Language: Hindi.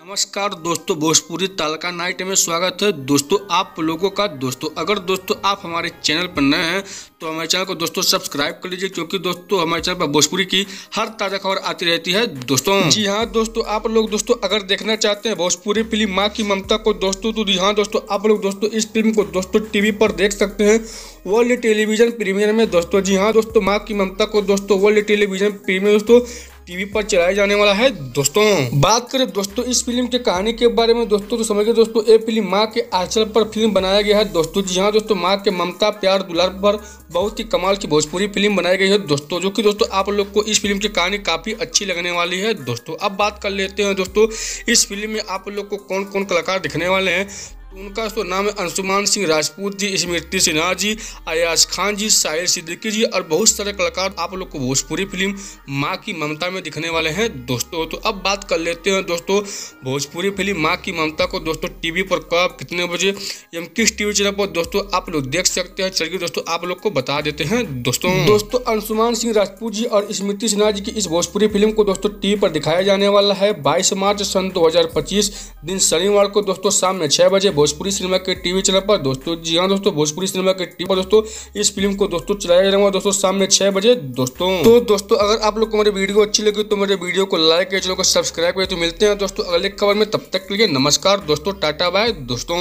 नमस्कार दोस्तों, भोजपुरी तड़का नाइट में स्वागत है दोस्तों आप लोगों का। दोस्तों अगर दोस्तों आप हमारे चैनल पर नए हैं तो हमारे चैनल को दोस्तों सब्सक्राइब कर लीजिए, क्योंकि दोस्तों हमारे चैनल पर भोजपुरी की हर ताज़ा खबर आती रहती है दोस्तों। जी हाँ दोस्तों, आप लोग दोस्तों अगर देखना चाहते हैं भोजपुरी फिल्म माँ की ममता को दोस्तों, तो जी हाँ दोस्तों आप लोग दोस्तों इस फिल्म को दोस्तों टीवी पर देख सकते हैं वर्ल्ड टेलीविजन प्रीमियर में दोस्तों। जी हाँ दोस्तों, माँ की ममता को दोस्तों वर्ल्ड टेलीविजन प्रीमियर दोस्तों टीवी पर चलाया जाने वाला है दोस्तों। बात करें दोस्तों इस फिल्म के कहानी के बारे में दोस्तों, तो समझिए दोस्तों ये फिल्म माँ के आंचल पर फिल्म बनाया गया है दोस्तों। जी हाँ दोस्तों, माँ के ममता प्यार दुलार पर बहुत ही कमाल की भोजपुरी फिल्म बनाई गई है दोस्तों, जो कि दोस्तों आप लोग को इस फिल्म की कहानी काफी अच्छी लगने वाली है दोस्तों। अब बात कर लेते हैं दोस्तों इस फिल्म में आप लोग को कौन कौन कलाकार दिखने वाले हैं। उनका तो नाम है अंशुमान सिंह राजपूत जी, स्मृति सिन्हा जी, अयाज खान जी, साहिल सिद्दीकी जी और बहुत सारे कलाकार आप लोग को भोजपुरी फिल्म माँ की ममता में दिखने वाले हैं दोस्तों। तो अब बात कर लेते हैं दोस्तों भोजपुरी फिल्म माँ की ममता को दोस्तों टीवी पर कब कितने बजे एवं किस टीवी चैनल पर दोस्तों आप लोग देख सकते हैं। चलिए दोस्तों आप लोग को बता देते हैं दोस्तों अंशुमान सिंह राजपूत जी और स्मृति सिन्हा जी की इस भोजपुरी फिल्म को दोस्तों टीवी पर दिखाया जाने वाला है 22 मार्च सन 2025 दिन शनिवार को दोस्तों शाम में 6 बजे भोजपुरी सिनेमा के टीवी चैनल पर दोस्तों। जी हाँ दोस्तों, भोजपुरी सिनेमा के टीवी पर दोस्तों इस फिल्म को दोस्तों चलाया जाएगा दोस्तों शाम में 6 बजे दोस्तों। तो दोस्तों अगर आप लोग को मेरी वीडियो अच्छी लगी तो मेरे वीडियो को लाइक करें, चैनल को सब्सक्राइब करें। तो मिलते हैं दोस्तों अगले खबर में, तब तक के लिए नमस्कार दोस्तों, टाटा बाय दोस्तों।